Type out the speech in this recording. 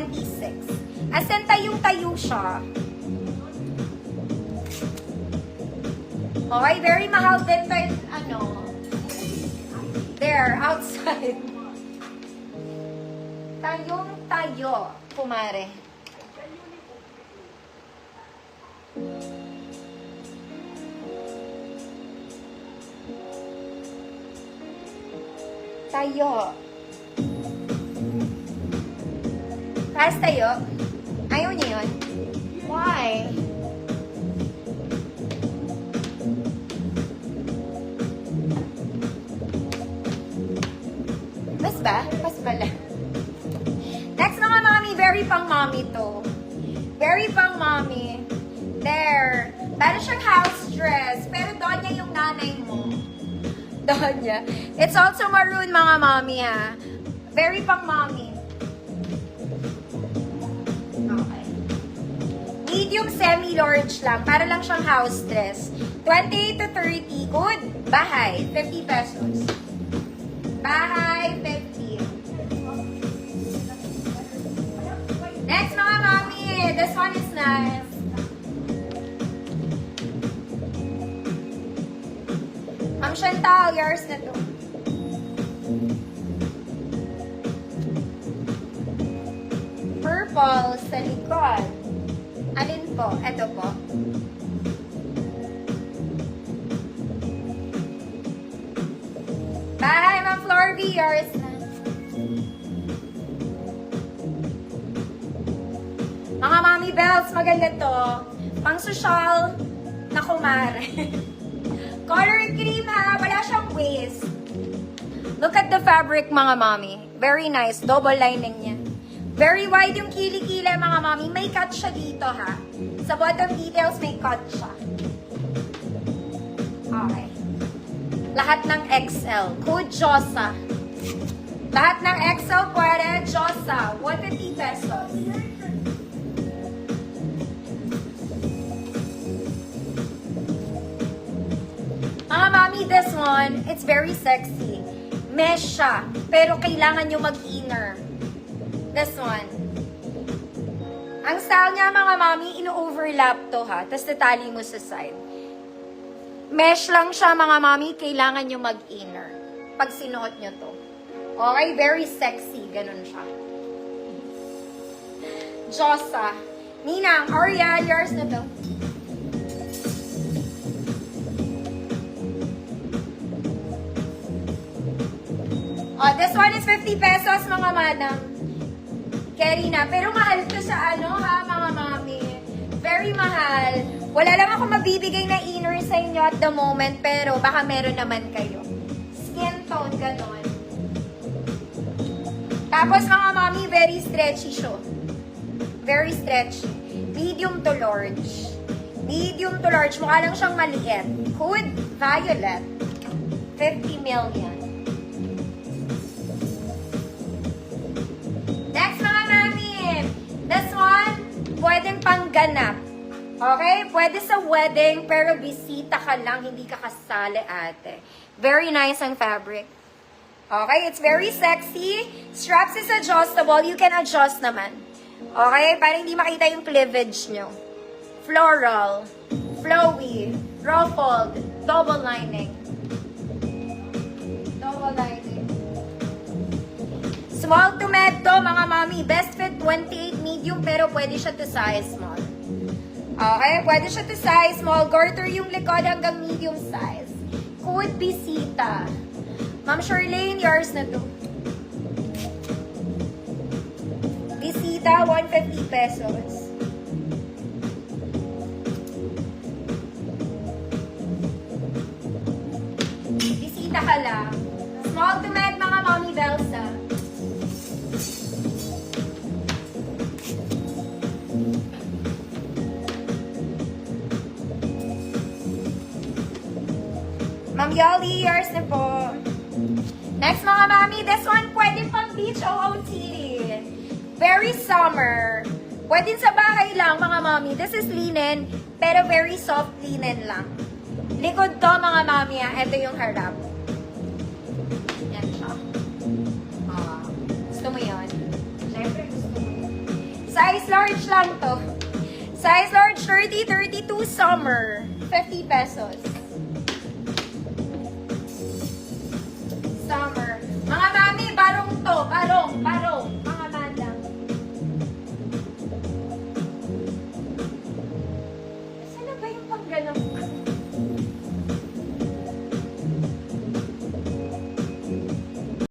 26. As in, tayong-tayo siya. Okay, very mahal din to in, there, outside. Tayong-tayo, kumare. Tayo. Taas tayo. Ayaw niyo yun? Why? Mas ba? Mas pala. Next mga mami, very pang mami to. Very pang mami. There. Para siyang house dress. Pero doon niya yung nanay mo. Doon niya. It's also maroon mga mami ha. Very pang mami. Okay. Medium semi-large lang. Para lang siyang house dress. 28 to 30. Good. Bahay. 50 pesos. Bahay. 50. Next mga mami. This one is nice. Ang Chantal, yours na to. Purple sa likod. Alin po? Ito po. Bye, Ma'am Florby, yours na. Mga Mommy Bells, maganda to. Pang social na kumare. Color cream ha, wala siyang waist. Look at the fabric mga mami. Very nice, double lining niya. Very wide yung kilikili mga mami. May cut siya dito ha. Sa bottom details may cut siya. Okay. Lahat ng XL. Code JOSA. Lahat ng XL pwede. JOSA. 150 pesos. Mga mami, this one, it's very sexy. Mesh siya, pero kailangan nyo mag-inner. This one. Ang style niya, mga mami, ino-overlap to ha, tapos natali mo sa side. Mesh lang siya, mga mami, kailangan nyo mag-inner. Pag sinuot nyo to. Okay, very sexy, ganun siya. Josa. Ninang, Aria, yours na to. Oh, this one is 50 pesos, mga madam. Carry na. Pero mahal to sa mga mami. Very mahal. Wala lang ako mabibigay na inner sa inyo at the moment, pero baka meron naman kayo. Skin tone, ganon. Tapos, mga mami, very stretchy siya. Very stretchy. Medium to large. Medium to large. Mukha lang siyang maliit. Hood, violet. 50 million. Next mga mami, this one, pwedeng pangganap. Okay? Pwede sa wedding, pero bisita ka lang, hindi ka kasali ate. Very nice ang fabric. Okay? It's very sexy. Straps is adjustable. You can adjust naman. Okay? Para hindi makita yung cleavage nyo. Floral. Flowy. Ruffled. Double lining. Double lining. Small to med to, mga mami. Best fit 28 medium, pero pwede siya to size small. Okay, pwede siya to size small. Garter yung likod hanggang medium size. Code bisita. Ma'am Charlene, yours na to. Bisita, 150 pesos. Bisita ka lang. Small to med, mga mami Belsa. Ma'am Yoli, yours na po. Next mga mami, this one pwede pang beach OOTD. Very summer. Pwede sa bahay lang mga mami. This is linen, pero very soft linen lang. Likod to mga mami ha. Ito yung harap. Yan siya. Gusto mo yun? Siyempre gusto mo yun. Size large lang to. Size large 30, 32 summer. 50 pesos.